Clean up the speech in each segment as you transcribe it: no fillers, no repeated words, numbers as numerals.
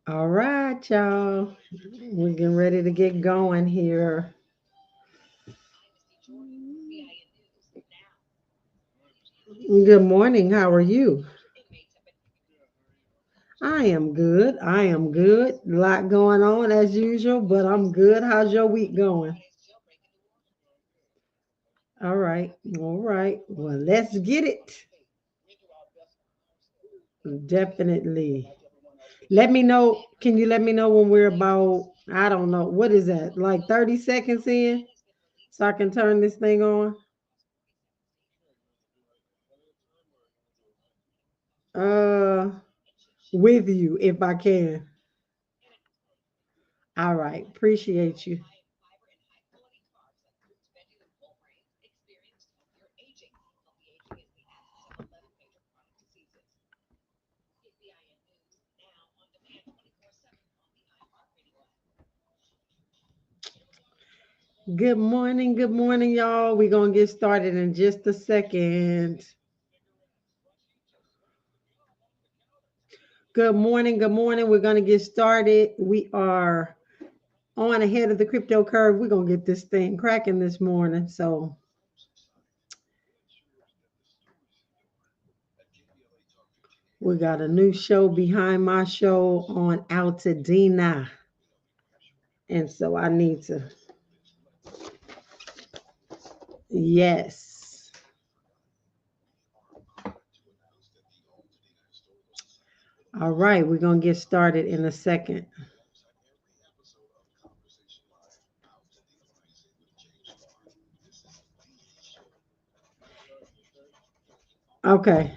All right, y'all. We're getting ready to get going here. Good morning. How are you? I am good. I am good. A lot going on as usual, but I'm good. How's your week going? All right. All right. Well, let's get it. Definitely. Let me know. Can you let me know when we're about, I don't know, what is that? Like 30 seconds in so I can turn this thing on? Uh, with you if I can. All right. Appreciate you. Good morning, y'all. We're gonna get started in just a second. Good morning, good morning. We're gonna get started. We are on ahead of the crypto curve. We're gonna get this thing cracking this morning. So we got a new show behind my show on Altadena. And so I need to, yes. All right, we're gonna get started in a second. Okay.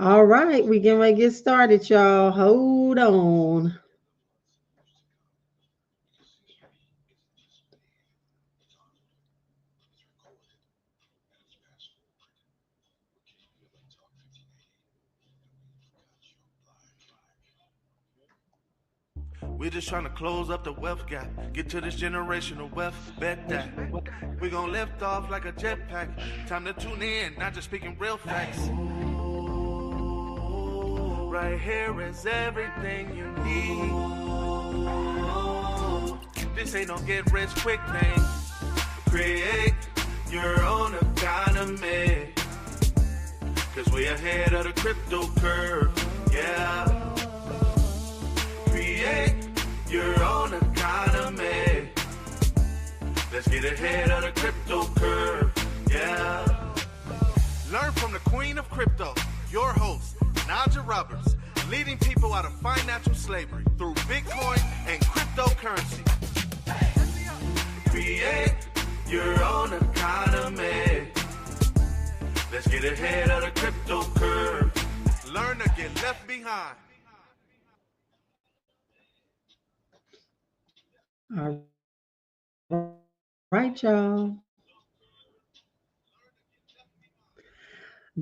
All right, we can get started, y'all. Hold on. We're just trying to close up the wealth gap. Get to this generational wealth, bet that. We gon' lift off like a jetpack. Time to tune in, not just speaking real facts. Right here is everything you need. This ain't no get rich quick thing. Create your own economy. Cause we ahead of the crypto curve. Yeah. Create your own economy. Let's get ahead of the crypto curve. Yeah. Learn from the queen of crypto, your host, Naja Roberts, leading people out of financial slavery through Bitcoin and cryptocurrency. Create your own economy. Let's get ahead of the crypto curve. Learn to get left behind. All right, y'all.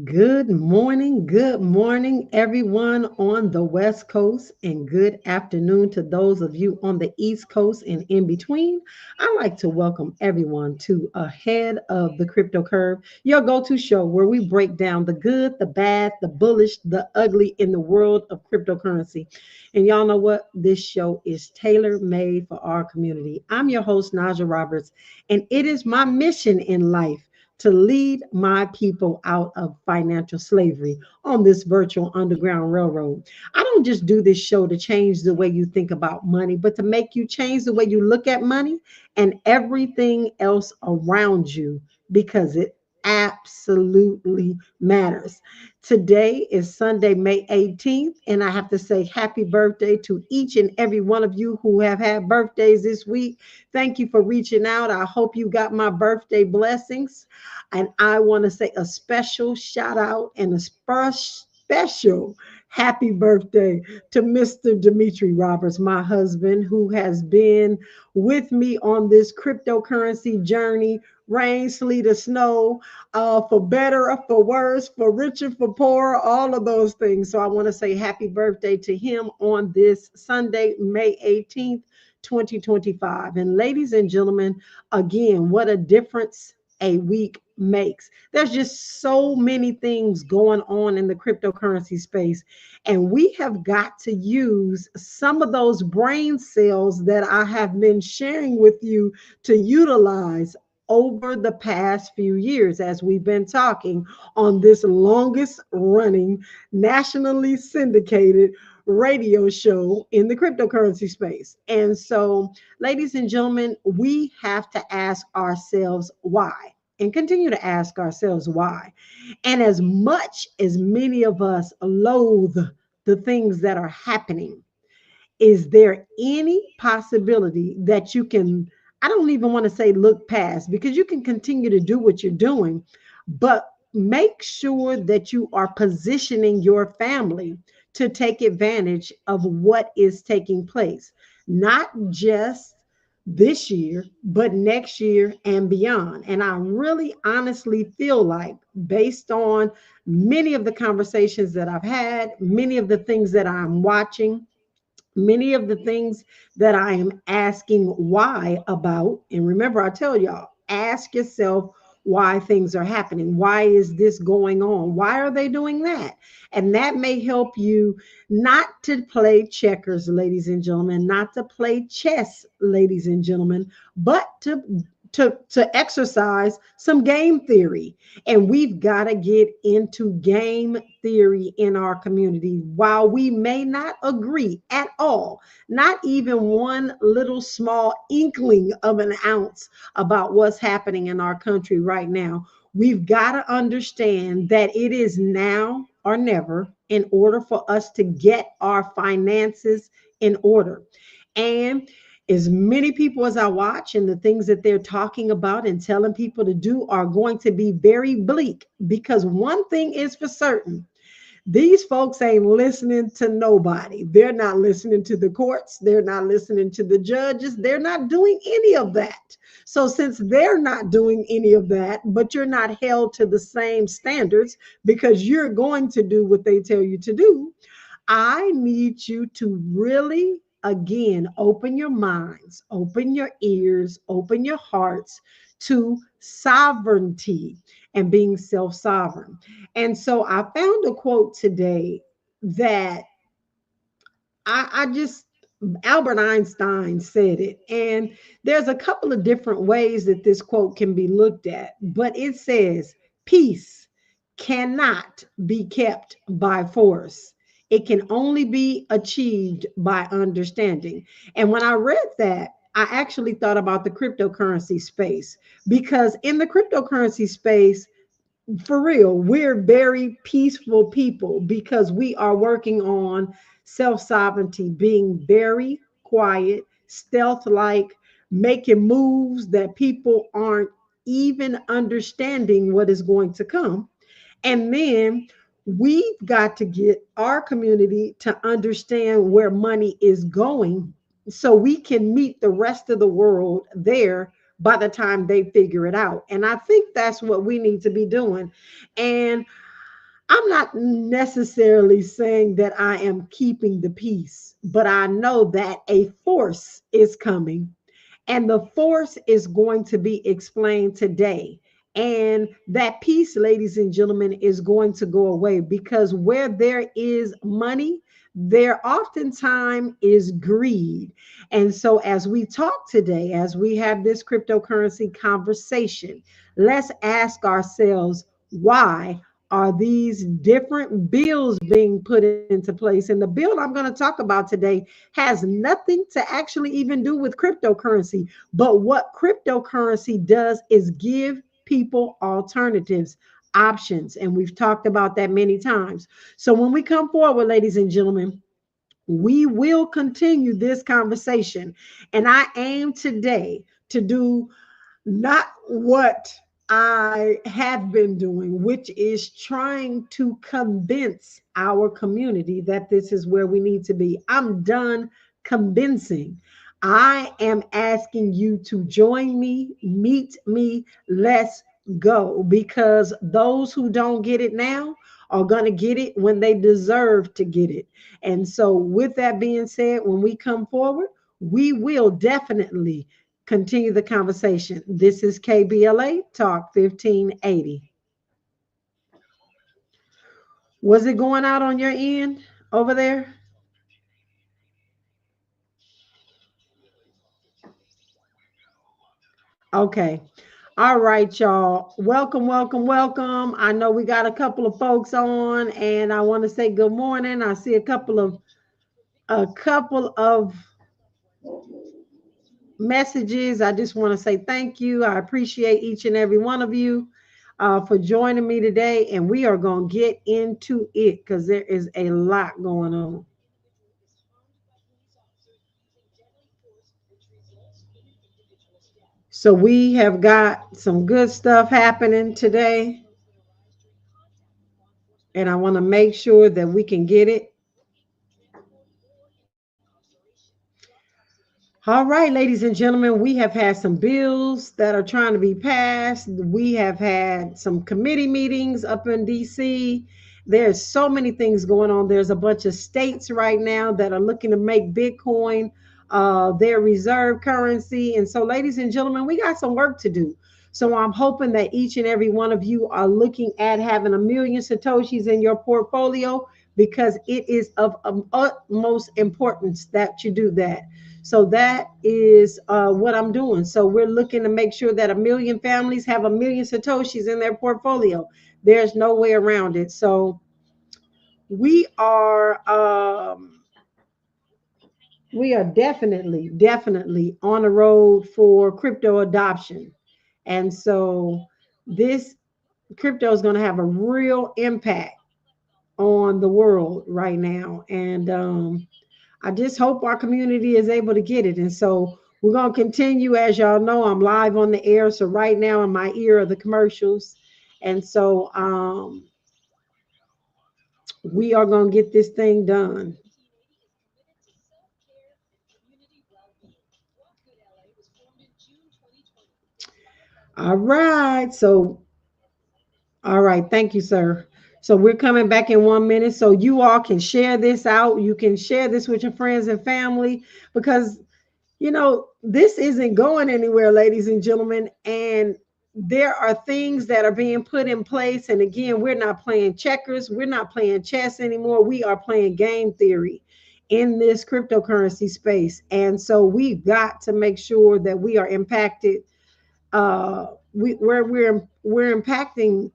Good morning, everyone on the West Coast, and good afternoon to those of you on the East Coast and in between. I'd like to welcome everyone to Ahead of the Crypto Curve, your go to show where we break down the good, the bad, the bullish, the ugly in the world of cryptocurrency. And y'all know what? This show is tailor made for our community. I'm your host, Naja Roberts, and it is my mission in life to lead my people out of financial slavery on this virtual underground railroad. I don't just do this show to change the way you think about money, but to make you change the way you look at money and everything else around you because it absolutely matters. Today is Sunday, May 18th, and I have to say happy birthday to each and every one of you who have had birthdays this week. Thank you for reaching out. I hope you got my birthday blessings. And I want to say a special shout out and a special happy birthday to Mr. Dimitri Roberts, my husband, who has been with me on this cryptocurrency journey, rain, sleet, or snow, for better or for worse, for richer, for poorer, all of those things. So I want to say happy birthday to him on this Sunday, May 18th. 2025. And ladies and gentlemen, again, what a difference a week makes. There's just so many things going on in the cryptocurrency space. And we have got to use some of those brain cells that I have been sharing with you to utilize over the past few years as we've been talking on this longest running nationally syndicated radio show in the cryptocurrency space. And so, ladies and gentlemen, we have to ask ourselves why and continue to ask ourselves why. And as much as many of us loathe the things that are happening, is there any possibility that you can, I don't even want to say look past, because you can continue to do what you're doing, but make sure that you are positioning your family to take advantage of what is taking place, not just this year, but next year and beyond. And I really honestly feel like, based on many of the conversations that I've had, many of the things that I'm watching, many of the things that I am asking why about. And remember, I tell y'all, ask yourself why things are happening. Why is this going on? Why are they doing that? And that may help you not to play checkers, ladies and gentlemen, not to play chess, ladies and gentlemen, but to exercise some game theory. And we've got to get into game theory in our community. While we may not agree at all, not even one little small inkling of an ounce about what's happening in our country right now, we've got to understand that it is now or never in order for us to get our finances in order. And as many people as I watch, and the things that they're talking about and telling people to do are going to be very bleak, because one thing is for certain: these folks ain't listening to nobody. They're not listening to the courts. They're not listening to the judges. They're not doing any of that. So since they're not doing any of that, but you're not held to the same standards because you're going to do what they tell you to do, I need you to really, again, open your minds, open your ears, open your hearts to sovereignty and being self sovereign. And so I found a quote today that I just, Albert Einstein said it. And there's a couple of different ways that this quote can be looked at, but it says, peace cannot be kept by force. It can only be achieved by understanding. And when I read that, I actually thought about the cryptocurrency space, because in the cryptocurrency space, for real, we're very peaceful people because we are working on self sovereignty, being very quiet, stealth like, making moves that people aren't even understanding what is going to come. And then we've got to get our community to understand where money is going so we can meet the rest of the world there by the time they figure it out. And I think that's what we need to be doing. And I'm not necessarily saying that I am keeping the peace, but I know that a force is coming, and the force is going to be explained today. And that peace, ladies and gentlemen, is going to go away, because where there is money, there oftentimes is greed. And so, as we talk today, as we have this cryptocurrency conversation, let's ask ourselves, why are these different bills being put into place? And the bill I'm going to talk about today has nothing to actually even do with cryptocurrency. But what cryptocurrency does is give people alternatives, options. And we've talked about that many times. So when we come forward, ladies and gentlemen, we will continue this conversation. And I aim today to do not what I have been doing, which is trying to convince our community that this is where we need to be. I'm done convincing. I am asking you to join me, meet me, let's go, because those who don't get it now are going to get it when they deserve to get it. And so, with that being said, when we come forward, we will definitely continue the conversation. This is KBLA Talk 1580. Was it going out on your end over there? Okay. All right, y'all. Welcome, welcome, welcome. I know we got a couple of folks on, and I want to say good morning. I see a couple of messages. I just want to say thank you. I appreciate each and every one of you for joining me today, and we are going to get into it because there is a lot going on. So we have got some good stuff happening today, and I want to make sure that we can get it. All right, ladies and gentlemen, we have had some bills that are trying to be passed. We have had some committee meetings up in DC. There's so many things going on. There's a bunch of states right now that are looking to make Bitcoin their reserve currency. And so, ladies and gentlemen, we got some work to do. So I'm hoping that each and every one of you are looking at having a million Satoshis in your portfolio because it is of utmost importance that you do that. So that is what I'm doing. So we're looking to make sure that a million families have a million Satoshis in their portfolio. There's no way around it. So we are definitely on the road for crypto adoption. And so this crypto is going to have a real impact on the world right now. And I just hope our community is able to get it. And so we're going to continue. As y'all know, I'm live on the air. So right now in my ear are the commercials. And so we are going to get this thing done. All right. So, all right. Thank you, sir. So we're coming back in 1 minute. So you all can share this out. You can share this with your friends and family because this isn't going anywhere, ladies and gentlemen. And there are things that are being put in place. And again, we're not playing checkers. We're not playing chess anymore. We are playing game theory in this cryptocurrency space. And so we've got to make sure that we are impacted. We're impacting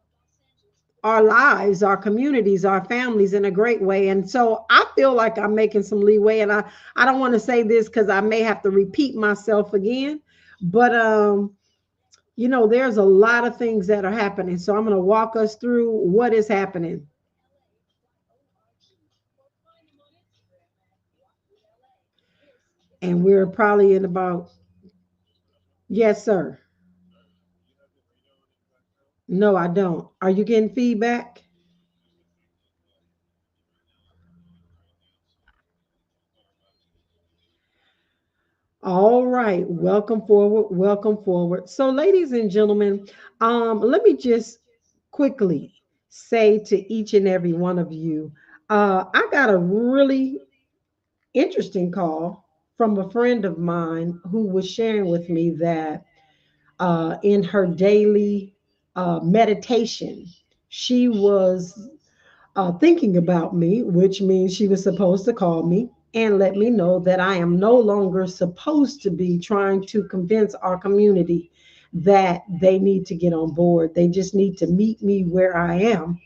our lives, our communities, our families in a great way. And so I feel like I'm making some leeway. And I don't want to say this because I may have to repeat myself again. But there's a lot of things that are happening. So I'm going to walk us through what is happening. And we're probably in about, yes, sir. No, I don't. Are you getting feedback? All right, welcome forward, welcome forward. So, ladies and gentlemen, let me just quickly say to each and every one of you, I got a really interesting call from a friend of mine who was sharing with me that in her daily meditation, she was thinking about me, which means she was supposed to call me and let me know that I am no longer supposed to be trying to convince our community that they need to get on board. They just need to meet me where I am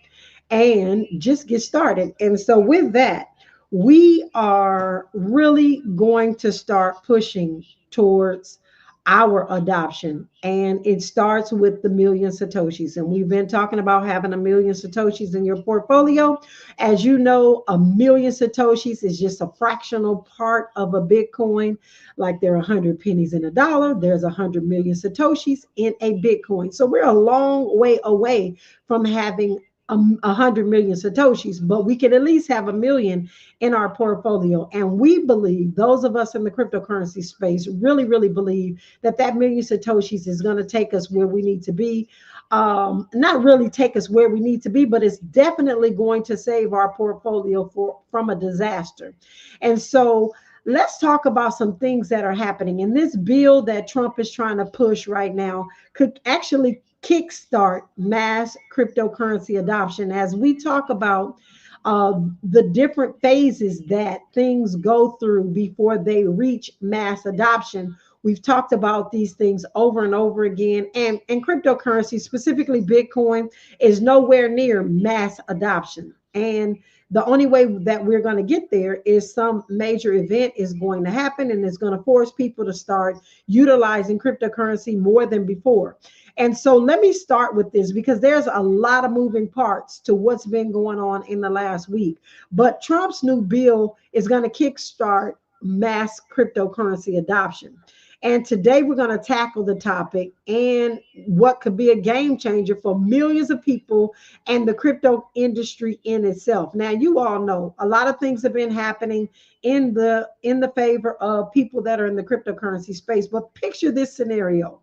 and just get started. And so, with that, we are really going to start pushing towards our adoption. And it starts with the million Satoshis. And we've been talking about having a million Satoshis in your portfolio. As you know, a million Satoshis is just a fractional part of a Bitcoin. Like there are 100 pennies in a dollar, there's 100 million Satoshis in a Bitcoin. So we're a long way away from having 100 million Satoshis, but we can at least have a million in our portfolio. And we believe, those of us in the cryptocurrency space really believe that that million Satoshis is going to take us where we need to be. Not really take us where we need to be, but it's definitely going to save our portfolio from a disaster. And so let's talk about some things that are happening. And this bill that Trump is trying to push right now could actually kickstart mass cryptocurrency adoption. As we talk about the different phases that things go through before they reach mass adoption. We've talked about these things over and over again. And cryptocurrency, specifically Bitcoin, is nowhere near mass adoption. And the only way that we're going to get there is some major event is going to happen, and it's going to force people to start utilizing cryptocurrency more than before. And so let me start with this because there's a lot of moving parts to what's been going on in the last week. But Trump's new bill is going to kickstart mass cryptocurrency adoption. And today we're going to tackle the topic and what could be a game changer for millions of people and the crypto industry in itself. Now, you all know a lot of things have been happening in the favor of people that are in the cryptocurrency space. But picture this scenario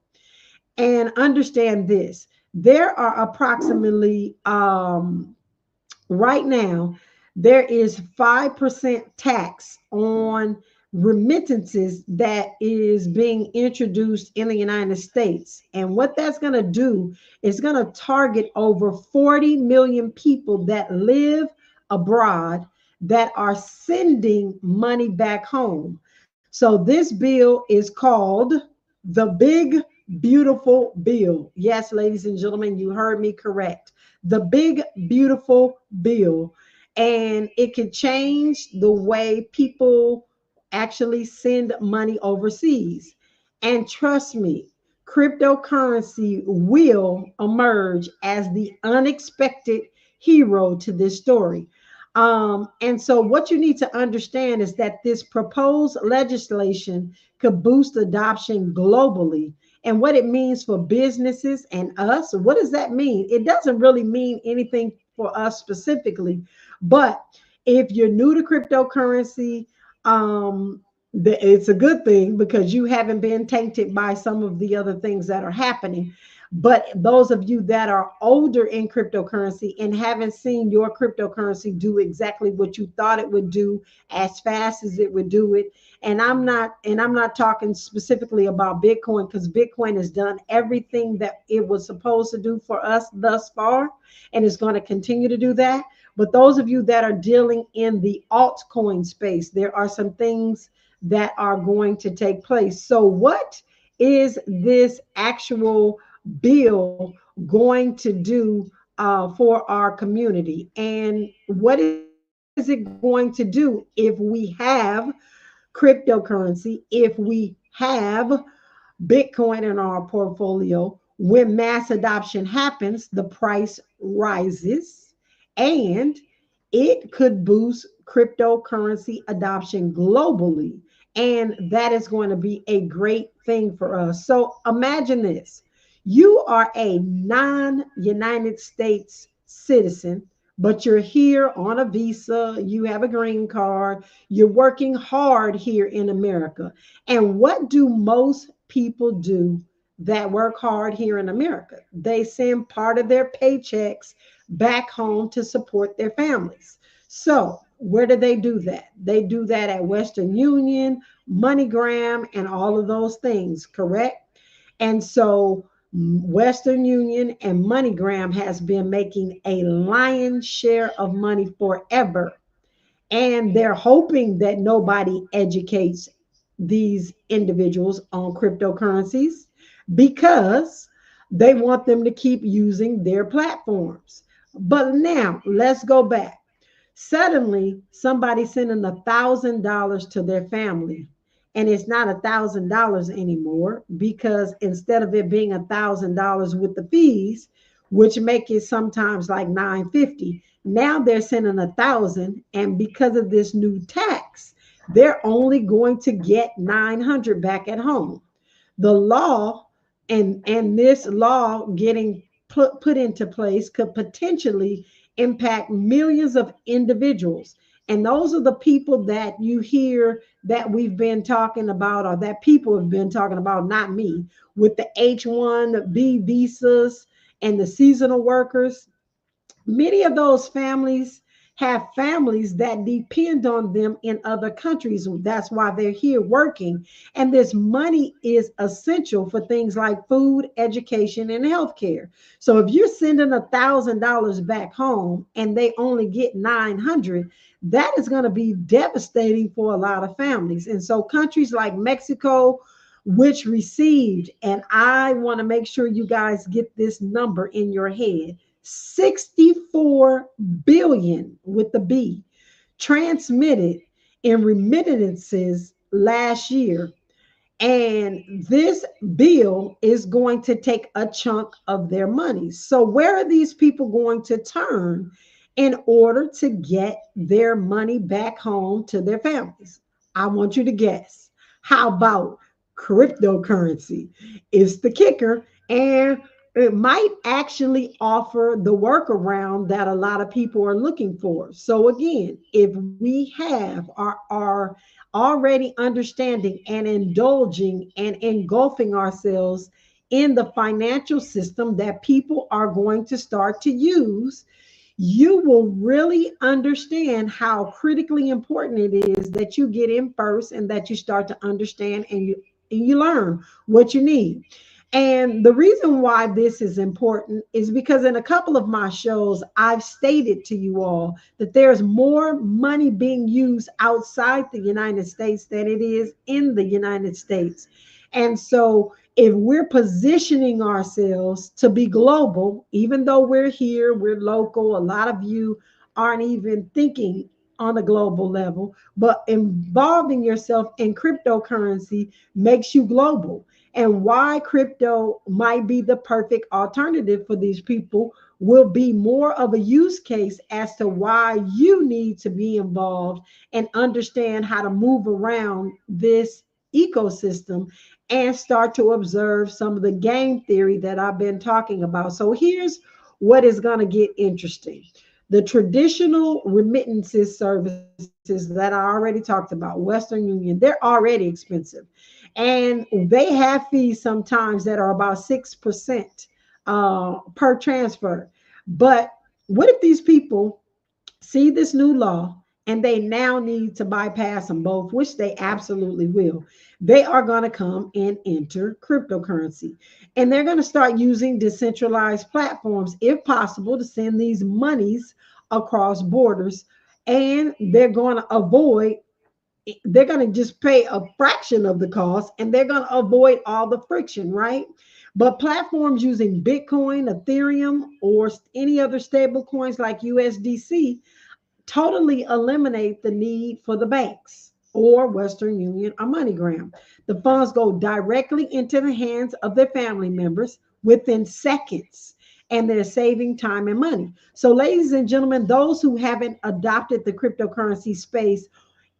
and understand this. There are approximately right now, there is 5% tax on remittances that is being introduced in the United States. And what that's going to do is going to target over 40 million people that live abroad that are sending money back home. So this bill is called the Big Beautiful Bill. Yes, ladies and gentlemen, you heard me correct. The Big Beautiful Bill. And it could change the way people actually send money overseas. And trust me, cryptocurrency will emerge as the unexpected hero to this story. And so what you need to understand is that this proposed legislation could boost adoption globally. And what it means for businesses and us, what does that mean? It doesn't really mean anything for us specifically, but if you're new to cryptocurrency, it's a good thing because you haven't been tainted by some of the other things that are happening. But those of you that are older in cryptocurrency and haven't seen your cryptocurrency do exactly what you thought it would do as fast as it would do it. And I'm not talking specifically about Bitcoin because Bitcoin has done everything that it was supposed to do for us thus far, and it's going to continue to do that. But those of you that are dealing in the altcoin space, there are some things that are going to take place. So what is this actual bill going to do for our community? And what is it going to do if we have cryptocurrency, if we have Bitcoin in our portfolio? When mass adoption happens, the price rises and it could boost cryptocurrency adoption globally. And that is going to be a great thing for us. So imagine this. You are a non-United States citizen, but you're here on a visa, you have a green card, you're working hard here in America. And what do most people do that work hard here in America? They send part of their paychecks back home to support their families. So where do they do that? They do that at Western Union, MoneyGram, and all of those things, correct? And so Western Union and MoneyGram has been making a lion's share of money forever. And they're hoping that nobody educates these individuals on cryptocurrencies because they want them to keep using their platforms. But now let's go back. Suddenly, somebody sending $1,000 to their family, and it's not $1,000 anymore because instead of it being $1,000 with the fees, which make it sometimes like $950, now they're sending 1,000, and because of this new tax, they're only going to get 900 back at home. The law and this law getting put into place could potentially impact millions of individuals. And those are the people that you hear that we've been talking about, or that people have been talking about, not me, with the H-1B visas and the seasonal workers. Many of those families have families that depend on them in other countries. That's why they're here working. And this money is essential for things like food, education, and healthcare. So if you're sending $1,000 back home and they only get 900, that is going to be devastating for a lot of families. And so countries like Mexico, which received, and I want to make sure you guys get this number in your head, 64 billion with the B transmitted in remittances last year. And this bill is going to take a chunk of their money. So, where are these people going to turn in order to get their money back home to their families? I want you to guess. How about cryptocurrency? It's the kicker. And it might actually offer the workaround that a lot of people are looking for. So, again, if we have our already understanding and indulging and engulfing ourselves in the financial system that people are going to start to use, you will really understand how critically important it is that you get in first and that you start to understand and you learn what you need. And the reason why this is important is because in a couple of my shows, I've stated to you all that there's more money being used outside the United States than it is in the United States. And so if we're positioning ourselves to be global, even though we're here, we're local, a lot of you aren't even thinking on a global level, but involving yourself in cryptocurrency makes you global. And why crypto might be the perfect alternative for these people will be more of a use case as to why you need to be involved and understand how to move around this ecosystem and start to observe some of the game theory that I've been talking about. So here's what is going to get interesting. The traditional remittances services that I already talked about, Western Union, they're already expensive. And they have fees sometimes that are about 6% per transfer. But what if these people see this new law and they now need to bypass them both, which they absolutely will? They are going to come and enter cryptocurrency. And they're going to start using decentralized platforms, if possible, to send these monies across borders. And they're going to just pay a fraction of the cost and they're going to avoid all the friction, right? But platforms using Bitcoin, Ethereum, or any other stable coins like USDC totally eliminate the need for the banks or Western Union or MoneyGram. The funds go directly into the hands of their family members within seconds, and they're saving time and money. So, ladies and gentlemen, those who haven't adopted the cryptocurrency space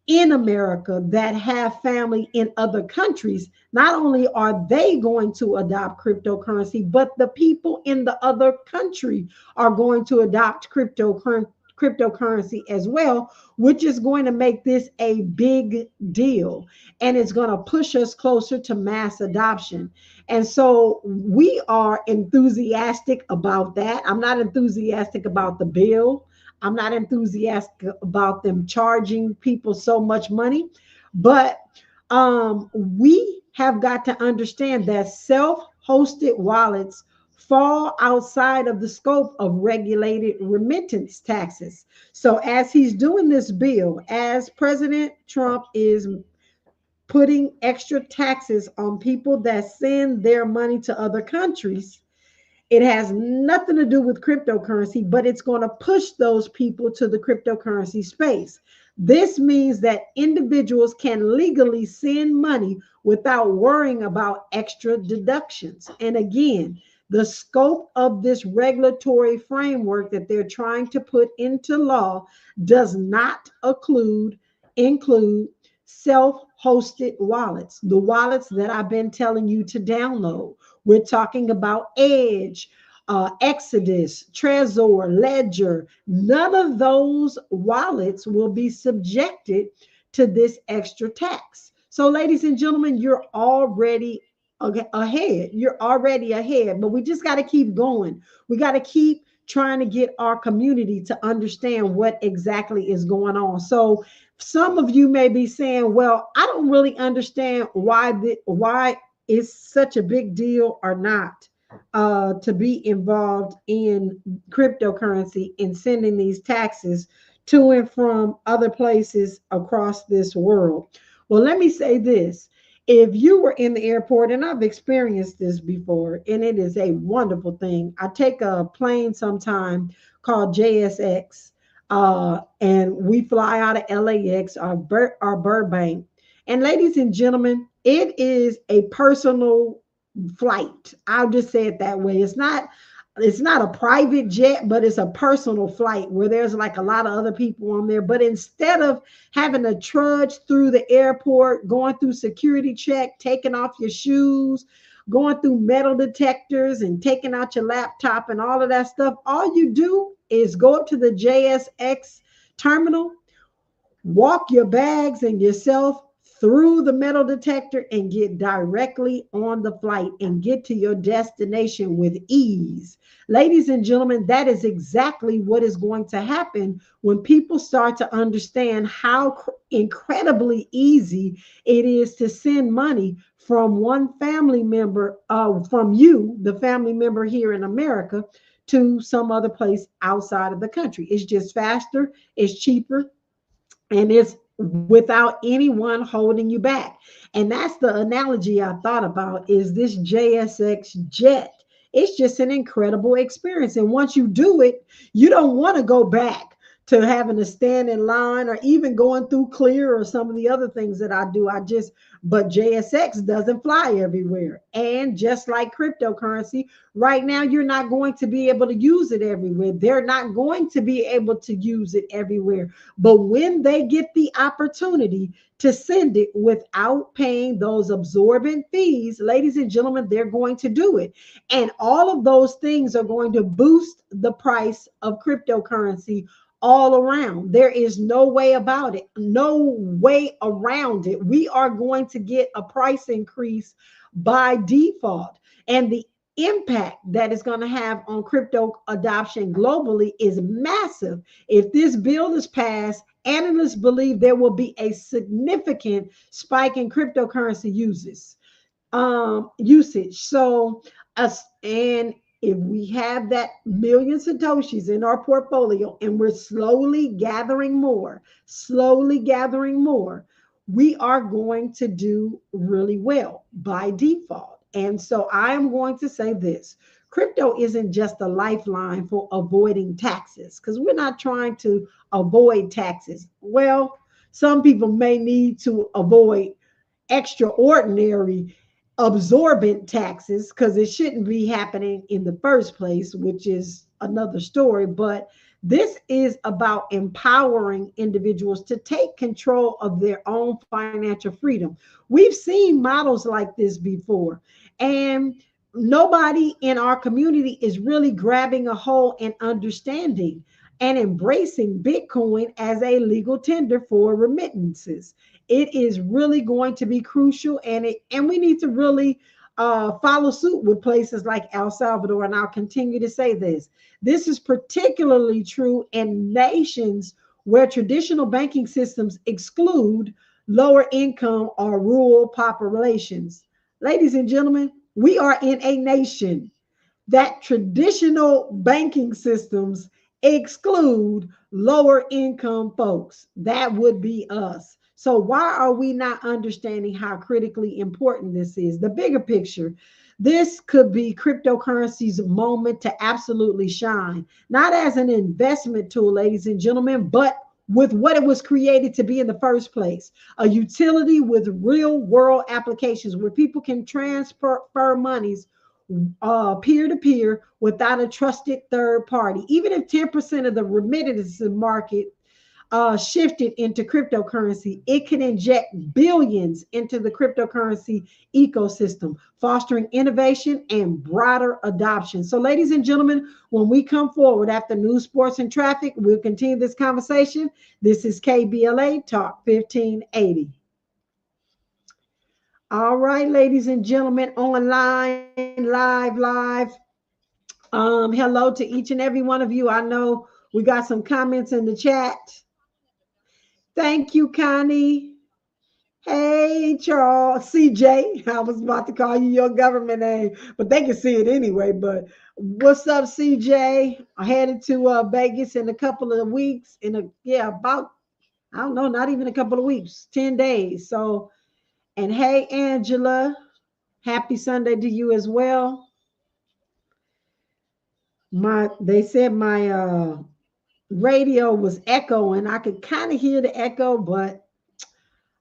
in America that have family in other countries, not only are they going to adopt cryptocurrency, but the people in the other country are going to adopt cryptocurrency as well, which is going to make this a big deal. And it's going to push us closer to mass adoption. And so we are enthusiastic about that. I'm not enthusiastic about the bill. I'm not enthusiastic about them charging people so much money, but we have got to understand that self-hosted wallets fall outside of the scope of regulated remittance taxes. So as he's doing this bill, as President Trump is putting extra taxes on people that send their money to other countries, it has nothing to do with cryptocurrency, but it's going to push those people to the cryptocurrency space. This means that individuals can legally send money without worrying about extra deductions. And again, the scope of this regulatory framework that they're trying to put into law does not include self-hosted wallets, the wallets that I've been telling you to download. We're talking about Edge, Exodus, Trezor, Ledger. None of those wallets will be subjected to this extra tax. So, ladies and gentlemen, you're already ahead. You're already ahead, but we just got to keep going. We got to keep trying to get our community to understand what exactly is going on. So some of you may be saying, well, I don't really understand why it's such a big deal or not to be involved in cryptocurrency and sending these taxes to and from other places across this world. Well, let me say this. If you were in the airport, and I've experienced this before, and it is a wonderful thing. I take a plane sometime called JSX, and we fly out of LAX or Burbank. And ladies and gentlemen, it is a personal flight. I'll just say it that way. It's not a private jet, but it's a personal flight where there's like a lot of other people on there. But instead of having to trudge through the airport, going through security check, taking off your shoes, going through metal detectors and taking out your laptop and all of that stuff, all you do is go up to the JSX terminal, walk your bags and yourself through the metal detector and get directly on the flight and get to your destination with ease. Ladies and gentlemen, that is exactly what is going to happen when people start to understand how incredibly easy it is to send money from one family member, from you, the family member here in America, to some other place outside of the country. It's just faster, it's cheaper, and it's without anyone holding you back. And that's the analogy I thought about is this JSX jet. It's just an incredible experience. And once you do it, you don't want to go back to having to stand in line or even going through Clear or some of the other things that I do. But JSX doesn't fly everywhere. And just like cryptocurrency, right now, you're not going to be able to use it everywhere. They're not going to be able to use it everywhere. But when they get the opportunity to send it without paying those absorbent fees, ladies and gentlemen, they're going to do it. And all of those things are going to boost the price of cryptocurrency all around. There is no way about it, no way around it. We are going to get a price increase by default. And the impact that is going to have on crypto adoption globally is massive. If this bill is passed, analysts believe there will be a significant spike in cryptocurrency usage. So, and if we have that million Satoshis in our portfolio and we're slowly gathering more, we are going to do really well by default. And so I am going to say this. Crypto isn't just a lifeline for avoiding taxes because we're not trying to avoid taxes. Well, some people may need to avoid extraordinary absorbent taxes because it shouldn't be happening in the first place, which is another story. But this is about empowering individuals to take control of their own financial freedom. We've seen models like this before, and nobody in our community is really grabbing a hold and understanding and embracing Bitcoin as a legal tender for remittances. It is really going to be crucial, and we need to really follow suit with places like El Salvador. And I'll continue to say this. This is particularly true in nations where traditional banking systems exclude lower income or rural populations. Ladies and gentlemen, we are in a nation that traditional banking systems exclude lower income folks. That would be us. So why are we not understanding how critically important this is? The bigger picture, this could be cryptocurrency's moment to absolutely shine, not as an investment tool, ladies and gentlemen, but with what it was created to be in the first place, a utility with real world applications where people can transfer monies peer to peer without a trusted third party. Even if 10% of the remittance market shifted into cryptocurrency, it can inject billions into the cryptocurrency ecosystem, fostering innovation and broader adoption. So, ladies and gentlemen, when we come forward after news, sports, and traffic, we'll continue this conversation. This is KBLA Talk 1580. All right, ladies and gentlemen, online, live. Hello to each and every one of you. I know we got some comments in the chat. Thank you, Connie. Hey, Charles, CJ. I was about to call you your government name, but they can see it anyway. But what's up, CJ? I headed to Vegas in a couple of weeks. About I don't know, not even a couple of weeks, 10 days. So, and hey, Angela, happy Sunday to you as well. They said my radio was echoing. I could kind of hear the echo, but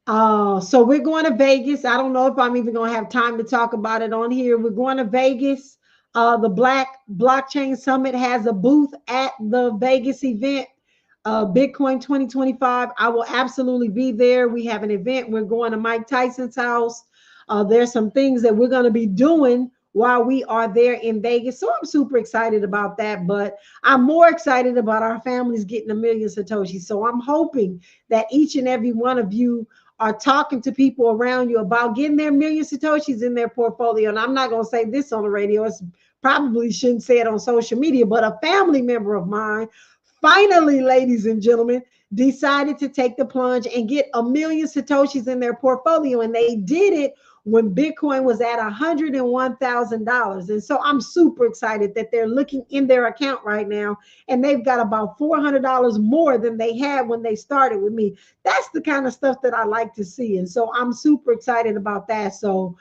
so we're going to Vegas. I don't know if I'm even going to have time to talk about it on here. We're going to Vegas. The Black Blockchain Summit has a booth at the Vegas event, Bitcoin 2025. I will absolutely be there. We have an event. We're going to Mike Tyson's house. There's some things that we're going to be doing while we are there in Vegas. So I'm super excited about that. But I'm more excited about our families getting a million Satoshis. So I'm hoping that each and every one of you are talking to people around you about getting their million Satoshis in their portfolio. And I'm not going to say this on the radio. It's probably shouldn't say it on social media, but a family member of mine finally, ladies and gentlemen, decided to take the plunge and get a million Satoshis in their portfolio. And they did it when Bitcoin was at $101,000. And so I'm super excited that they're looking in their account right now and they've got about $400 more than they had when they started with me. That's the kind of stuff that I like to see. And so I'm super excited about that. So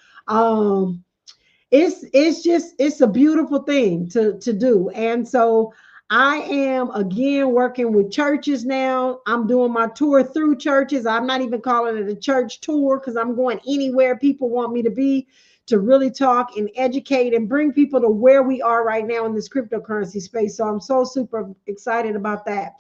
it's a beautiful thing to do. And so I am again working with churches now. I'm doing my tour through churches. I'm not even calling it a church tour because I'm going anywhere people want me to be to really talk and educate and bring people to where we are right now in this cryptocurrency space. So I'm so super excited about that.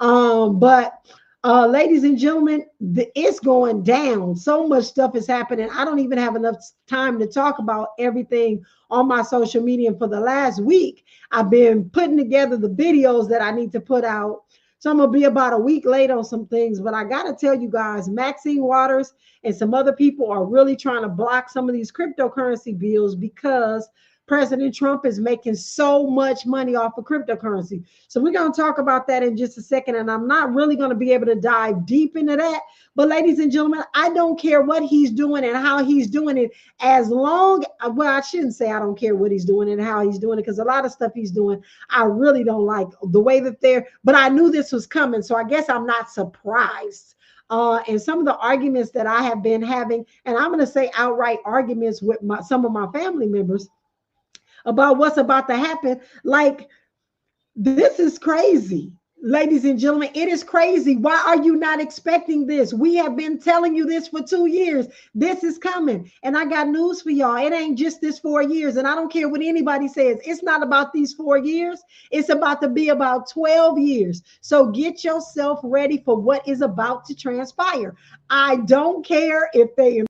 But ladies and gentlemen, it's going down. So much stuff is happening. I don't even have enough time to talk about everything on my social media. And for the last week, I've been putting together the videos that I need to put out. So I'm going to be about a week late on some things. But I got to tell you guys, Maxine Waters and some other people are really trying to block some of these cryptocurrency bills because President Trump is making so much money off of cryptocurrency. So we're going to talk about that in just a second. And I'm not really going to be able to dive deep into that. But ladies and gentlemen, I don't care what he's doing and how he's doing it as long, well, I shouldn't say I don't care what he's doing and how he's doing it because a lot of stuff he's doing, I really don't like the way that but I knew this was coming. So I guess I'm not surprised. And some of the arguments that I have been having, and I'm going to say outright arguments with some of my family members about what's about to happen. Like, this is crazy, ladies and gentlemen. It is crazy. Why are you not expecting this? We have been telling you this for 2 years. This is coming. And I got news for y'all. It ain't just this 4 years. And I don't care what anybody says. It's not about these 4 years. It's about to be about 12 years. So get yourself ready for what is about to transpire. I don't care if they impeach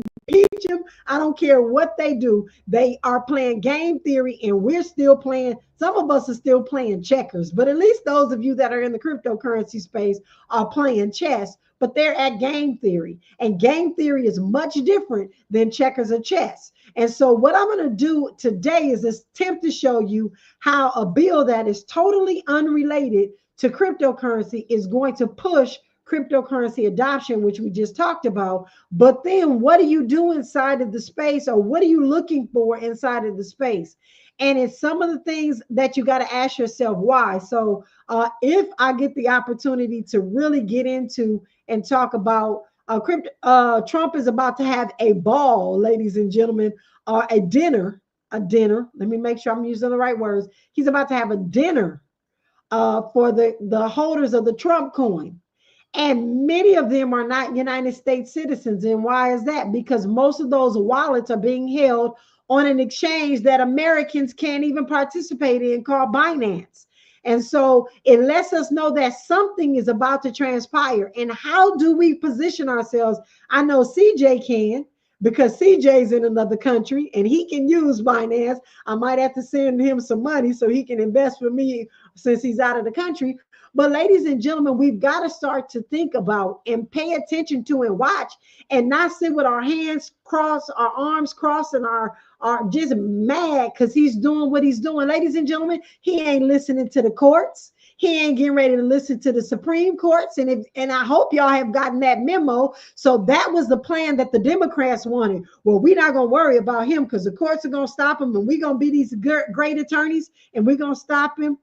him. I don't care what they do. They are playing game theory and we're still playing. Some of us are still playing checkers, but at least those of you that are in the cryptocurrency space are playing chess, but they're at game theory. And game theory is much different than checkers or chess. And so what I'm going to do today is attempt to show you how a bill that is totally unrelated to cryptocurrency is going to push cryptocurrency adoption, which we just talked about. But then what do you do inside of the space, or what are you looking for inside of the space? And it's some of the things that you got to ask yourself why. So if I get the opportunity to really get into and talk about Trump is about to have a ball, ladies and gentlemen, or a dinner. Let me make sure I'm using the right words. He's about to have a dinner for the holders of the Trump coin. And many of them are not United States citizens. And why is that? Because most of those wallets are being held on an exchange that Americans can't even participate in, called Binance. And so it lets us know that something is about to transpire. And how do we position ourselves? I know CJ can, because CJ's in another country and he can use Binance. I might have to send him some money so he can invest for me since he's out of the country. But ladies and gentlemen, we've got to start to think about and pay attention to and watch, and not sit with our hands crossed, our arms crossed, and our are just mad because he's doing what he's doing. Ladies and gentlemen, he ain't listening to the courts. He ain't getting ready to listen to the Supreme Courts. And I hope y'all have gotten that memo. So that was the plan that the Democrats wanted. Well, we're not going to worry about him because the courts are going to stop him, and we're going to be these great attorneys, and we're going to stop him.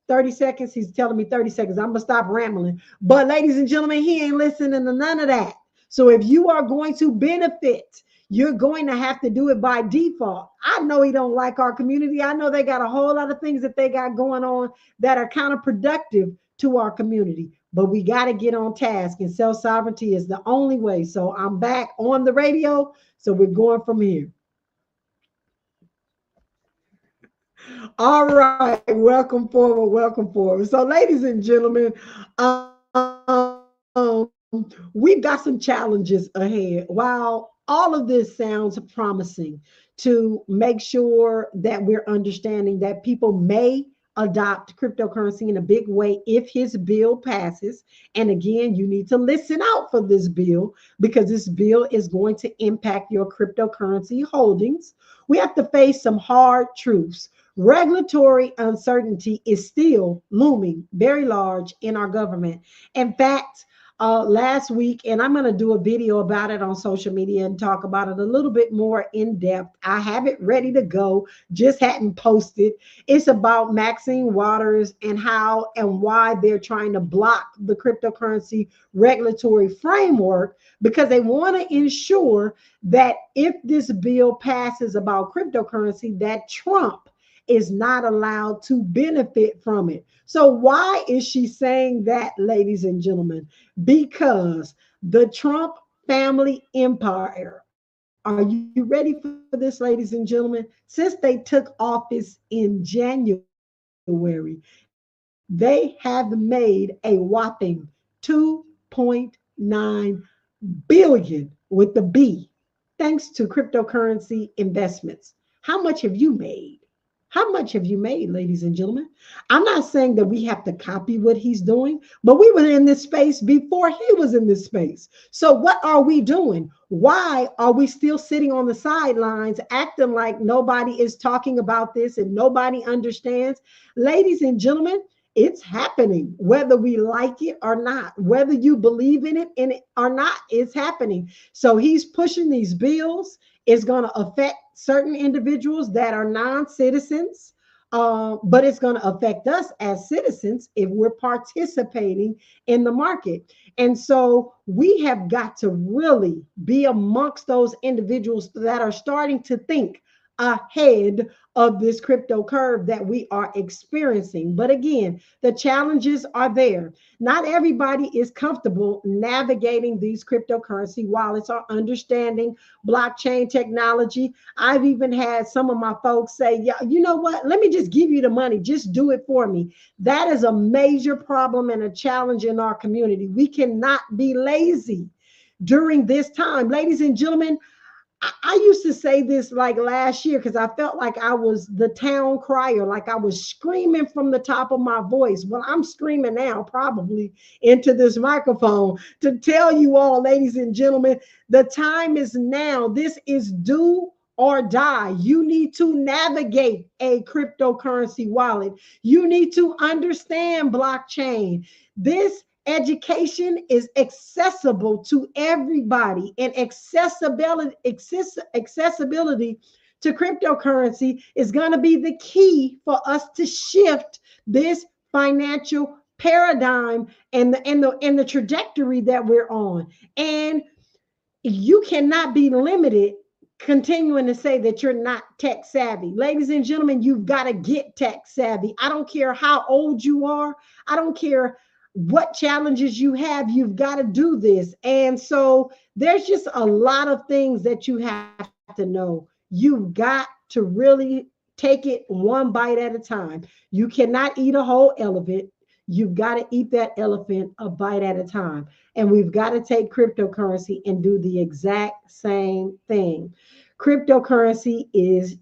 30 seconds. He's telling me 30 seconds. I'm going to stop rambling. But ladies and gentlemen, he ain't listening to none of that. So if you are going to benefit, you're going to have to do it by default. I know he don't like our community. I know they got a whole lot of things that they got going on that are counterproductive to our community. But we got to get on task, and self-sovereignty is the only way. So I'm back on the radio. So we're going from here. All right, welcome forward, welcome forward. So, ladies and gentlemen, we've got some challenges ahead. While all of this sounds promising to make sure that we're understanding that people may adopt cryptocurrency in a big way if his bill passes. And again, you need to listen out for this bill because this bill is going to impact your cryptocurrency holdings. We have to face some hard truths. Regulatory uncertainty is still looming very large in our government. In fact, last week, and I'm going to do a video about it on social media and talk about it a little bit more in depth. I have it ready to go, just hadn't posted. It's about Maxine Waters and how and why they're trying to block the cryptocurrency regulatory framework because they want to ensure that if this bill passes about cryptocurrency, that Trump is not allowed to benefit from it. So why is she saying that, ladies and gentlemen? Because the Trump family empire, are you ready for this, ladies and gentlemen? Since they took office in January, they have made a whopping 2.9 billion with the B, thanks to cryptocurrency investments. How much have you made? How much have you made, ladies and gentlemen? I'm not saying that we have to copy what he's doing, but we were in this space before he was in this space. So what are we doing? Why are we still sitting on the sidelines acting like nobody is talking about this and nobody understands? Ladies and gentlemen, it's happening, whether we like it or not, whether you believe in it or not, it's happening. So he's pushing these bills. It's going to affect certain individuals that are non-citizens, but it's going to affect us as citizens if we're participating in the market. And so we have got to really be amongst those individuals that are starting to think ahead of this crypto curve that we are experiencing. But again, the challenges are there. Not everybody is comfortable navigating these cryptocurrency wallets or understanding blockchain technology. I've even had some of my folks say, yeah, you know what? Let me just give you the money. Just do it for me. That is a major problem and a challenge in our community. We cannot be lazy during this time. Ladies and gentlemen, I used to say this like last year because I felt like I was the town crier, like I was screaming from the top of my voice. Well, I'm screaming now, probably into this microphone to tell you all, ladies and gentlemen, the time is now. This is do or die. You need to navigate a cryptocurrency wallet. You need to understand blockchain. This education is accessible to everybody, and accessibility to cryptocurrency is going to be the key for us to shift this financial paradigm and the trajectory that we're on. And you cannot be limited continuing to say that you're not tech savvy. Ladies and gentlemen, you've got to get tech savvy. I don't care how old you are. I don't care what challenges you have, you've got to do this. And so there's just a lot of things that you have to know. You've got to really take it one bite at a time. You cannot eat a whole elephant. You've got to eat that elephant a bite at a time. And we've got to take cryptocurrency and do the exact same thing. Cryptocurrency is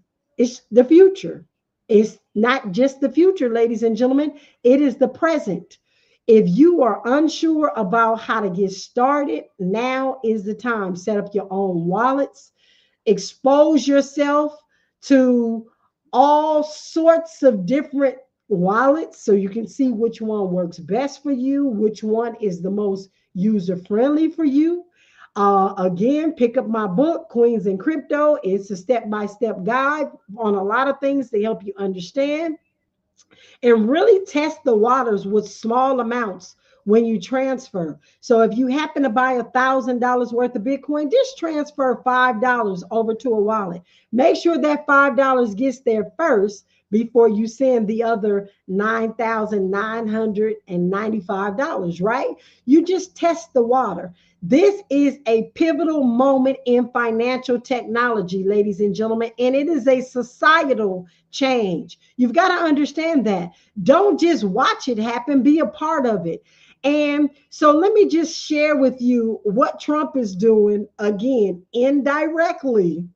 the future. It's not just the future, ladies and gentlemen. It is the present. If you are unsure about how to get started, now is the time. Set up your own wallets, expose yourself to all sorts of different wallets so you can see which one works best for you, which one is the most user friendly for you. Again, pick up my book, Queens in Crypto. It's a step by step guide on a lot of things to help you understand and really test the waters with small amounts when you transfer. So if you happen to buy $1,000 worth of Bitcoin, just transfer $5 over to a wallet. Make sure that $5 gets there first before you send the other $9,995, right? You just test the water. This is a pivotal moment in financial technology, ladies and gentlemen, and it is a societal change. You've got to understand that. Don't just watch it happen, be a part of it. And so let me just share with you what Trump is doing again, indirectly,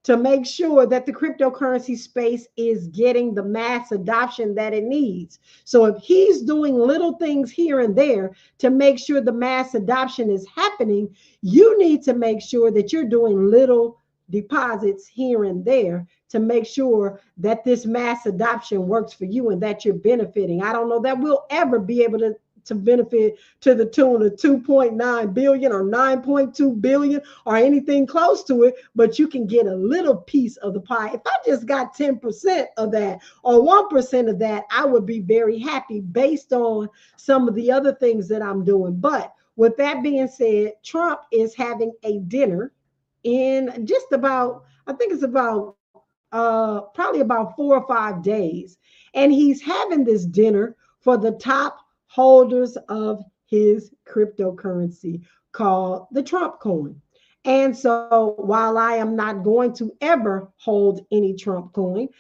to make sure that the cryptocurrency space is getting the mass adoption that it needs. So if he's doing little things here and there to make sure the mass adoption is happening, you need to make sure that you're doing little deposits here and there to make sure that this mass adoption works for you and that you're benefiting. I don't know that we'll ever be able to benefit to the tune of 2.9 billion or 9.2 billion or anything close to it, but you can get a little piece of the pie. If I just got 10% of that or 1% of that, I would be very happy based on some of the other things that I'm doing. But with that being said, Trump is having a dinner in just about, I think it's about probably about 4 or 5 days. And he's having this dinner for the top holders of his cryptocurrency called the Trump coin. And so while I am not going to ever hold any Trump coin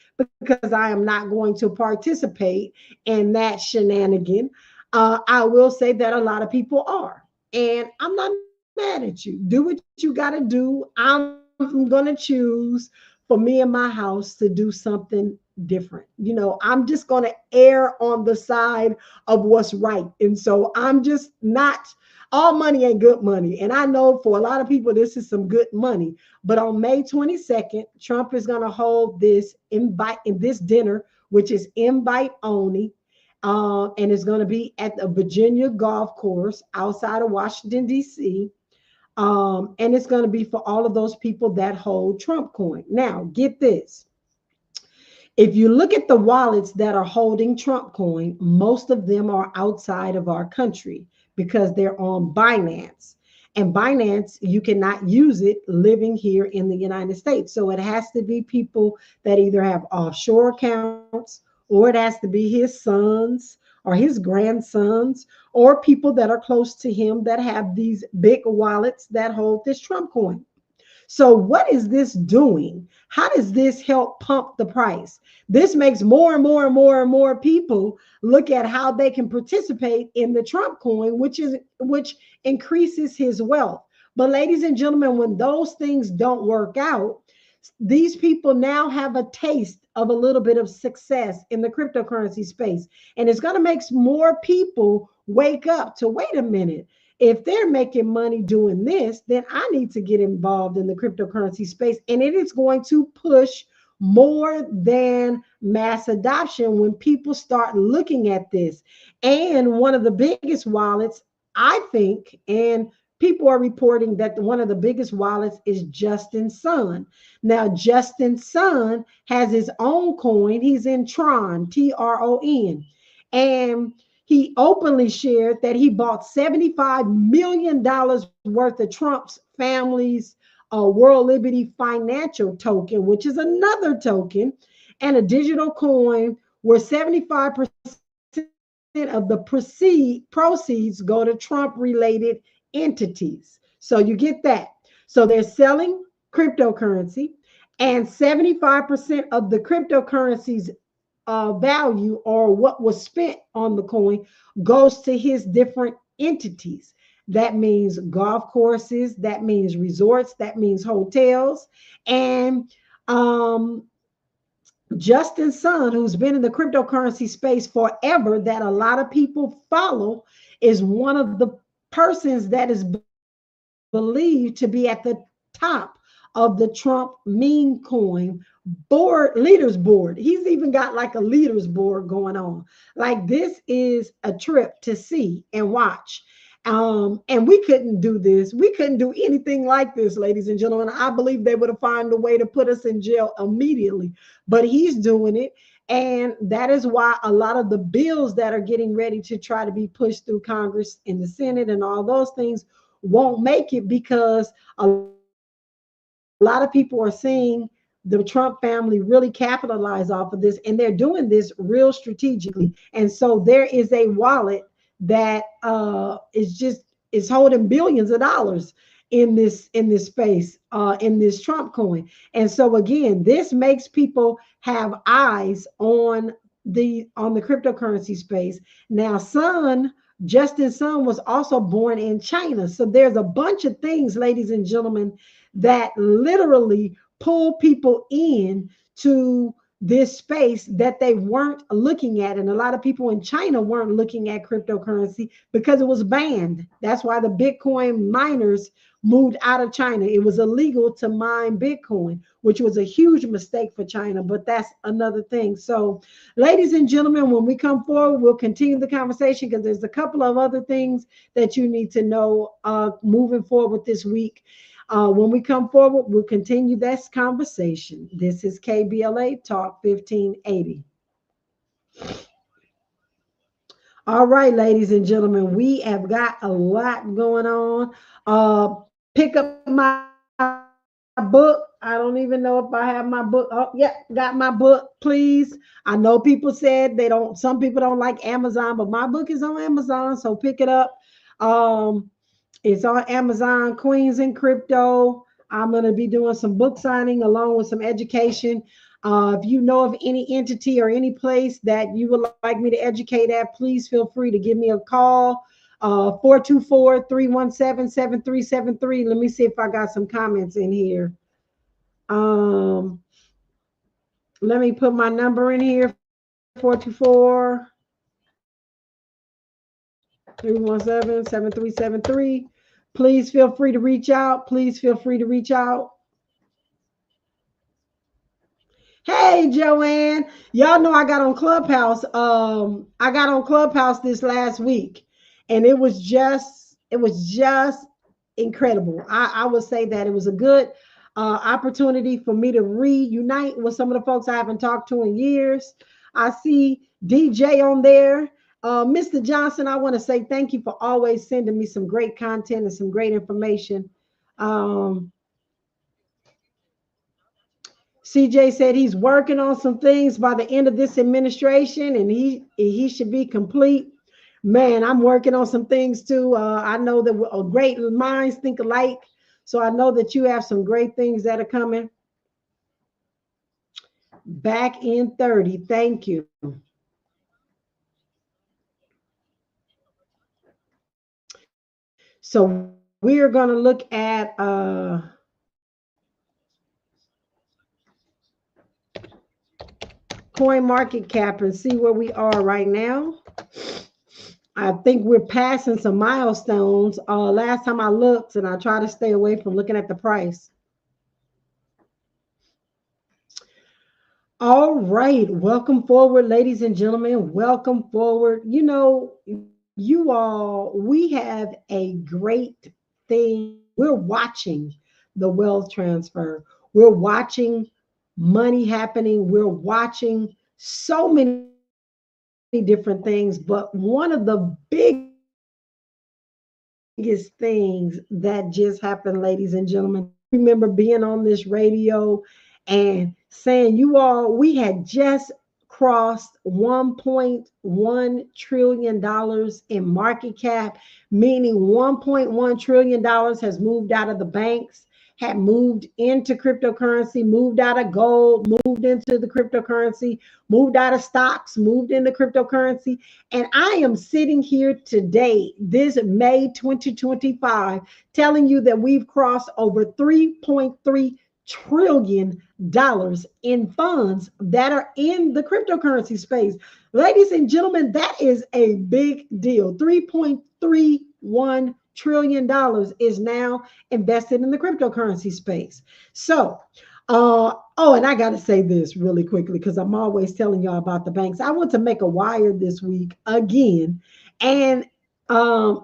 because I am not going to participate in that shenanigan, I will say that a lot of people are. And I'm not mad at you. Do what you got to do. I'm going to choose for me and my house to do something different. I'm just going to err on the side of what's right. And so I'm just not, all money ain't good money. And I know for a lot of people, this is some good money. But on May 22nd, Trump is going to hold this invite in this dinner, which is invite only. And it's going to be at the Virginia Golf Course outside of Washington, D.C. And it's going to be for all of those people that hold Trump coin. Now, get this. If you look at the wallets that are holding Trump coin, most of them are outside of our country because they're on Binance. And Binance, you cannot use it living here in the United States. So it has to be people that either have offshore accounts, or it has to be his sons or his grandsons, or people that are close to him that have these big wallets that hold this Trump coin. So what is this doing? How does this help pump the price? This makes more and more and more and more people look at how they can participate in the Trump coin, which increases his wealth. But ladies and gentlemen, when those things don't work out, these people now have a taste of a little bit of success in the cryptocurrency space. And it's going to make more people wake up to, wait a minute, if they're making money doing this, then I need to get involved in the cryptocurrency space. And it is going to push more than mass adoption when people start looking at this. And one of the biggest wallets, I think, and people are reporting that one of the biggest wallets is Justin Sun. Now, Justin Sun has his own coin. He's in Tron, Tron. And he openly shared that he bought $75 million worth of Trump's family's World Liberty Financial token, which is another token, and a digital coin where 75% of the proceeds go to Trump-related entities. So you get that. So they're selling cryptocurrency, and 75% of the cryptocurrency's value or what was spent on the coin goes to his different entities. That means golf courses, that means resorts, that means hotels. And Justin Sun, who's been in the cryptocurrency space forever, that a lot of people follow, is one of the persons that is believed to be at the top of the Trump meme coin leaders board. He's even got like a leaders board going on. Like this is a trip to see and watch. And we couldn't do this. We couldn't do anything like this, ladies and gentlemen. I believe they would have found a way to put us in jail immediately, but he's doing it. And that is why a lot of the bills that are getting ready to try to be pushed through Congress in the Senate and all those things won't make it, because a lot of people are seeing the Trump family really capitalize off of this, and they're doing this real strategically. And so there is a wallet that is holding billions of dollars in this space, in this Trump coin. And so again, this makes people have eyes on the cryptocurrency space. Now, Justin Sun was also born in China. So there's a bunch of things, ladies and gentlemen, that literally pull people in to this space that they weren't looking at. And a lot of people in China weren't looking at cryptocurrency because it was banned. That's why the Bitcoin miners moved out of China. It was illegal to mine Bitcoin, which was a huge mistake for China, but that's another thing. So, ladies and gentlemen, when we come forward, we'll continue the conversation, because there's a couple of other things that you need to know moving forward this week. When we come forward, we'll continue this conversation. This is KBLA Talk 1580. All right, ladies and gentlemen, we have got a lot going on. Pick up my book. I don't even know if I have my book. Oh, yeah, got my book, please. I know people said some people don't like Amazon, but my book is on Amazon, so pick it up. It's on Amazon, Queens in Crypto. I'm going to be doing some book signing along with some education. If you know of any entity or any place that you would like me to educate at, please feel free to give me a call. 424-317-7373. Let me see if I got some comments in here. Let me put my number in here. 424-317-7373. Please feel free to reach out. Please feel free to reach out. Hey, Joanne. Y'all know I got on Clubhouse. I got on Clubhouse this last week, and it was just incredible. I would say that it was a good opportunity for me to reunite with some of the folks I haven't talked to in years. I see DJ on there. Mr. Johnson, I want to say thank you for always sending me some great content and some great information. CJ said he's working on some things by the end of this administration, and he should be complete. Man, I'm working on some things too. I know that great minds think alike, so I know that you have some great things that are coming. Back in 30, thank you. So we're going to look at CoinMarketCap and see where we are right now. I think we're passing some milestones. Last time I looked, and I try to stay away from looking at the price. All right. Welcome forward, ladies and gentlemen. Welcome forward. You know, you all, we have a great thing. We're watching the wealth transfer. We're watching money happening. We're watching so many different things, but one of the biggest things that just happened, ladies and gentlemen, I remember being on this radio and saying, you all, we had just crossed $1.1 trillion in market cap, meaning $1.1 trillion has moved out of the banks, had moved into cryptocurrency, moved out of gold, moved into the cryptocurrency, moved out of stocks, moved into cryptocurrency. And I am sitting here today, this May 2025, telling you that we've crossed over $3.3 trillion in funds that are in the cryptocurrency space. Ladies and gentlemen, that is a big deal. $3.31 trillion is now invested in the cryptocurrency space. So, oh, and I got to say this really quickly because I'm always telling y'all about the banks. I went to make a wire this week again, and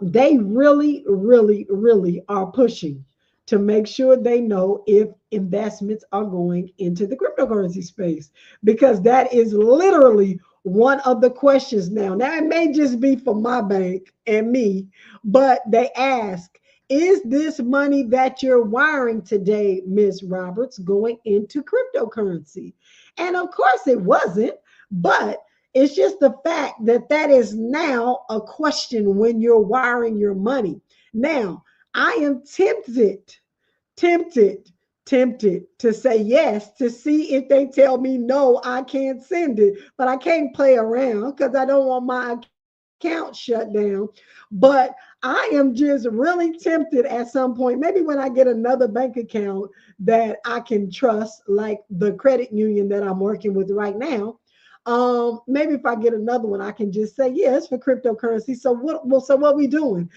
they really, really, really are pushing to make sure they know if investments are going into the cryptocurrency space because that is literally one of the questions now. Now, it may just be for my bank and me, but they ask, is this money that you're wiring today, Ms. Roberts, going into cryptocurrency? And of course it wasn't, but it's just the fact that that is now a question when you're wiring your money. Now, I am tempted, tempted to say yes to see if they tell me no, I can't send it, but I can't play around because I don't want my account shut down. But I am just really tempted at some point, maybe when I get another bank account that I can trust, like the credit union that I'm working with right now. Maybe if I get another one, I can just say yes for cryptocurrency. So what? Well, so what we doing?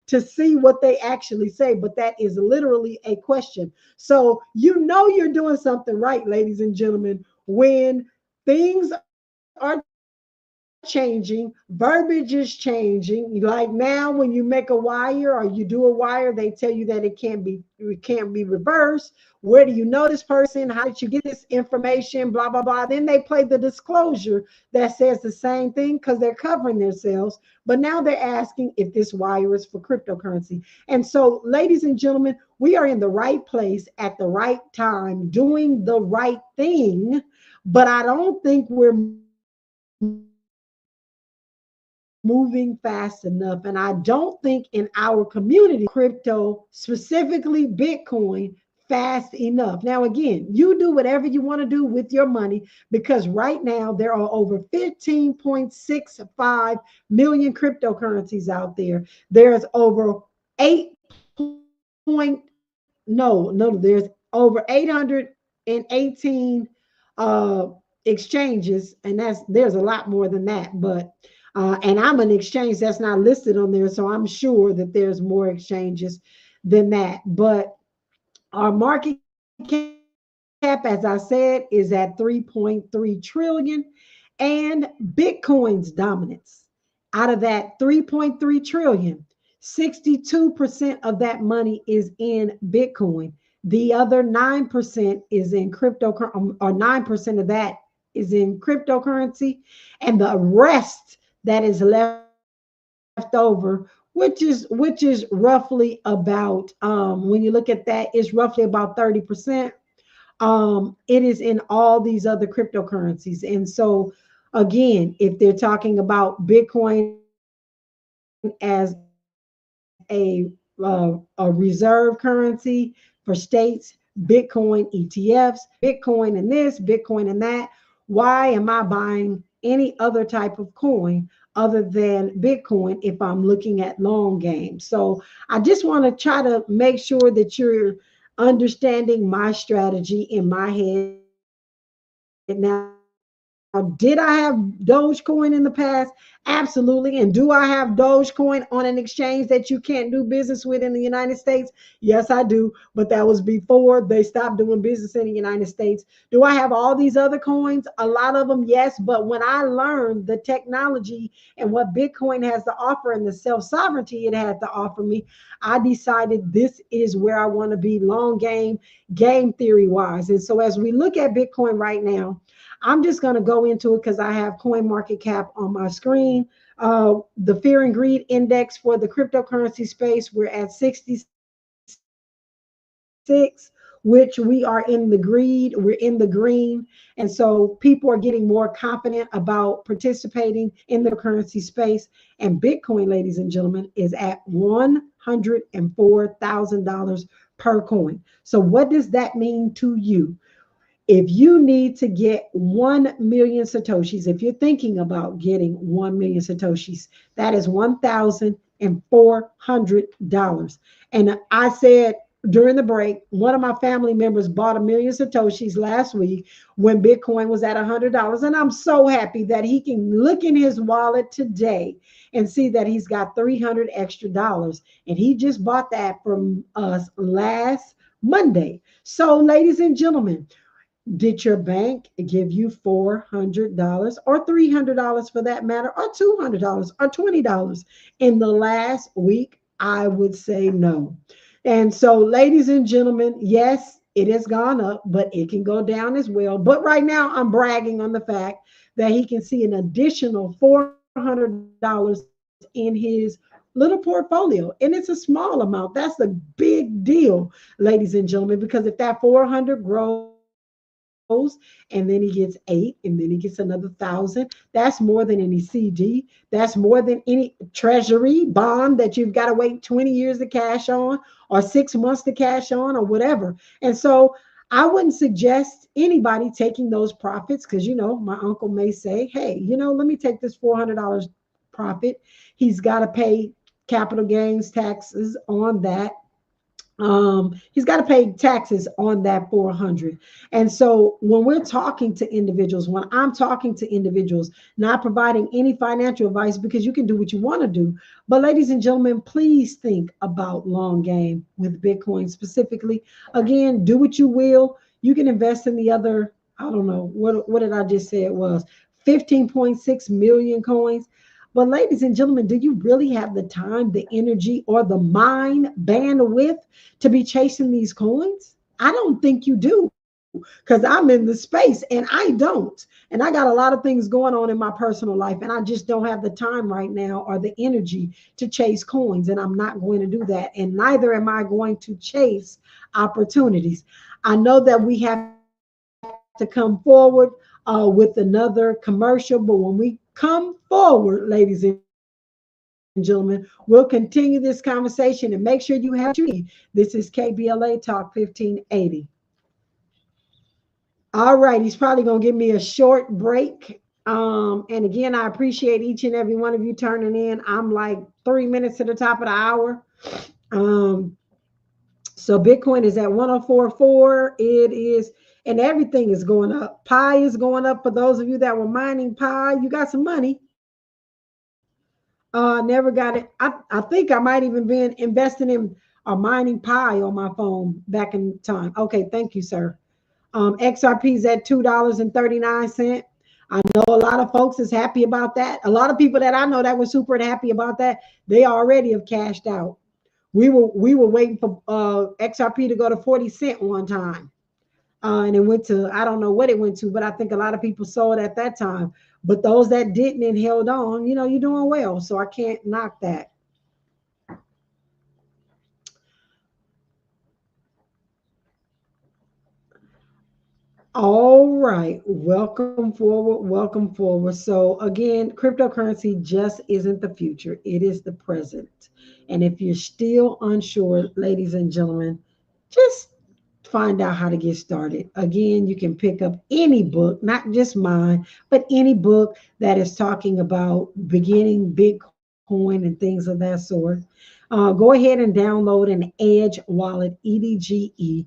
To see what they actually say, but that is literally a question. So you know you're doing something right, ladies and gentlemen, when things are changing, verbiage is changing. Like now, when you make a wire or you do a wire, they tell you that it can't be reversed. Where do you know this person? How did you get this information? Blah blah blah. Then they play the disclosure that says the same thing because they're covering themselves. But now they're asking if this wire is for cryptocurrency. And so, ladies and gentlemen, we are in the right place at the right time, doing the right thing. But I don't think we're moving fast enough. And I don't think in our community crypto, specifically Bitcoin, fast enough. Now, again, you do whatever you want to do with your money because right now there are over 15.65 million cryptocurrencies out there. There's over 8 point, no, there's over 818 exchanges, and there's a lot more than that, but and I'm an exchange that's not listed on there, so I'm sure that there's more exchanges than that. But our market cap, as I said, is at 3.3 trillion, and Bitcoin's dominance out of that 3.3 trillion, 62% of that money is in Bitcoin. The other 9% is in crypto, or 9% of that is in cryptocurrency, and the rest that is left over, which is roughly about when you look at that, is roughly about 30%. It is in all these other cryptocurrencies. And so again, if they're talking about Bitcoin as a reserve currency for states, Bitcoin ETFs, Bitcoin and this, Bitcoin and that, why am I buying any other type of coin other than Bitcoin if I'm looking at long game? So I just want to try to make sure that you're understanding my strategy in my head. Now, did I have Dogecoin in the past? Absolutely. And do I have Dogecoin on an exchange that you can't do business with in the United States? Yes, I do. But that was before they stopped doing business in the United States. Do I have all these other coins? A lot of them, yes. But when I learned the technology and what Bitcoin has to offer and the self sovereignty it has to offer me, I decided this is where I want to be long game theory wise. And so as we look at Bitcoin right now, I'm just going to go into it because I have CoinMarketCap on my screen. The fear and greed index for the cryptocurrency space, we're at 66, which we are in the greed, we're in the green. And so people are getting more confident about participating in the cryptocurrency space. And Bitcoin, ladies and gentlemen, is at $104,000 per coin. So what does that mean to you? If you need to get 1 million Satoshis, if you're thinking about getting 1 million Satoshis, that is $1,400. And I said during the break, one of my family members bought 1,000,000 Satoshis last week when Bitcoin was at $100. And I'm so happy that he can look in his wallet today and see that he's got 300 extra dollars. And he just bought that from us last Monday. So, ladies and gentlemen, did your bank give you $400 or $300 for that matter, or $200 or $20 in the last week? I would say no. And so, ladies and gentlemen, yes, it has gone up, but it can go down as well. But right now, I'm bragging on the fact that he can see an additional $400 in his little portfolio. And it's a small amount. That's a big deal, ladies and gentlemen, because if that 400 grows and then he gets eight and then he gets another 1,000, that's more than any CD. That's more than any treasury bond that you've got to wait 20 years to cash on, or 6 months to cash on, or whatever. And so I wouldn't suggest anybody taking those profits, because, my uncle may say, hey, let me take this $400 profit. He's got to pay capital gains taxes on that. He's got to pay taxes on that 400. And so when we're talking to individuals, when I'm talking to individuals, not providing any financial advice, because you can do what you want to do, but ladies and gentlemen, please think about long game with Bitcoin specifically. Again, do what you will. You can invest in the other, I don't know, what did I just say it was? 15.6 million coins. But ladies and gentlemen, do you really have the time, the energy, or the mind bandwidth to be chasing these coins? I don't think you do, because I'm in the space and I don't. And I got a lot of things going on in my personal life, and I just don't have the time right now or the energy to chase coins. And I'm not going to do that. And neither am I going to chase opportunities. I know that we have to come forward with another commercial, but when we come forward, ladies and gentlemen, we'll continue this conversation and make sure you have what you need. This is KBLA Talk 1580. All right, he's probably going to give me a short break. And again, I appreciate each and every one of you turning in. I'm like 3 minutes to the top of the hour. Um, so Bitcoin is at 104.4. It is, and everything is going up. Pi is going up. For those of you that were mining Pi, you got some money. Never got it. I think I might even been investing in or mining Pi on my phone back in time. Okay, thank you, sir. XRP is at $2.39. I know a lot of folks is happy about that. A lot of people that I know that were super happy about that, they already have cashed out. We were waiting for XRP to go to 40 cents one time. And it went to, I don't know what it went to, but I think a lot of people sold at that time. But those that didn't and held on, you're doing well. So I can't knock that. All right. Welcome forward. Welcome forward. So, again, cryptocurrency just isn't the future, it is the present. And if you're still unsure, ladies and gentlemen, just find out how to get started. Again, you can pick up any book, not just mine, but any book that is talking about beginning Bitcoin and things of that sort. Go ahead and download an Edge wallet, EDGE,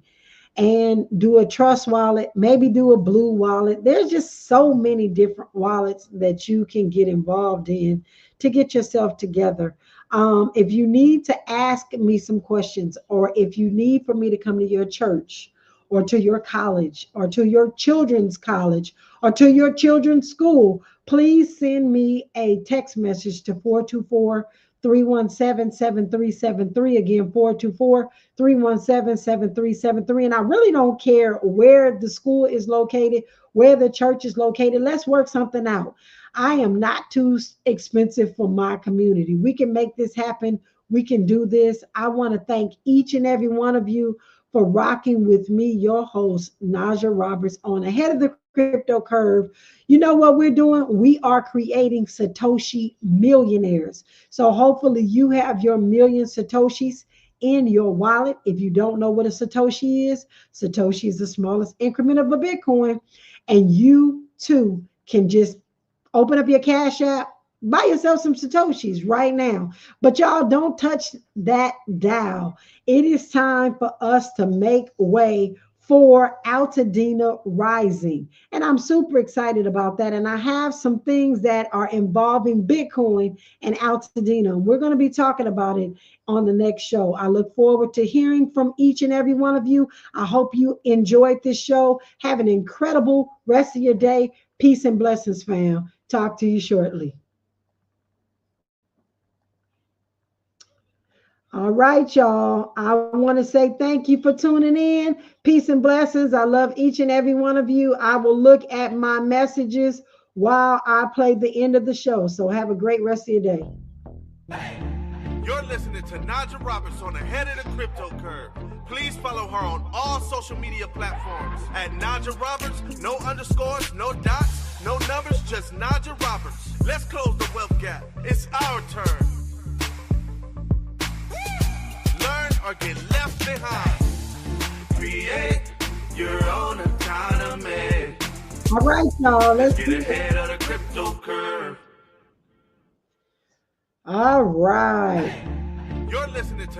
and do a trust wallet, maybe do a blue wallet. There's just so many different wallets that you can get involved in to get yourself together. If you need to ask me some questions, or if you need for me to come to your church or to your college or to your children's college or to your children's school, please send me a text message to 424-317-7373. Again, 424-317-7373. And I really don't care where the school is located, where the church is located. Let's work something out. I am not too expensive for my community. We can make this happen. We can do this. I want to thank each and every one of you for rocking with me, your host, Naja Roberts, on Ahead of the Crypto Curve. You know what we're doing? We are creating Satoshi millionaires. So hopefully you have your million Satoshis in your wallet. If you don't know what a Satoshi is the smallest increment of a Bitcoin. And you too can just open up your Cash App, Buy yourself some Satoshis right now. But y'all don't touch that dial. It is time for us to make way for Altadena Rising. And I'm super excited about that. And I have some things that are involving Bitcoin and Altadena. We're going to be talking about it on the next show. I look forward to hearing from each and every one of you. I hope you enjoyed this show. Have an incredible rest of your day. Peace and blessings, fam. Talk to you shortly. All right, y'all. I want to say thank you for tuning in. Peace and blessings. I love each and every one of you. I will look at my messages while I play the end of the show. So have a great rest of your day. You're listening to Naja Roberts on Ahead of the Crypto Curve. Please follow her on all social media platforms at Naja Roberts. No underscores, no dots, no numbers, just Naja Roberts. Let's close the wealth gap. It's our turn. Learn or get left behind. Create your own economy. All right, y'all. Let's get ahead of the crypto curve. All right. You're listening to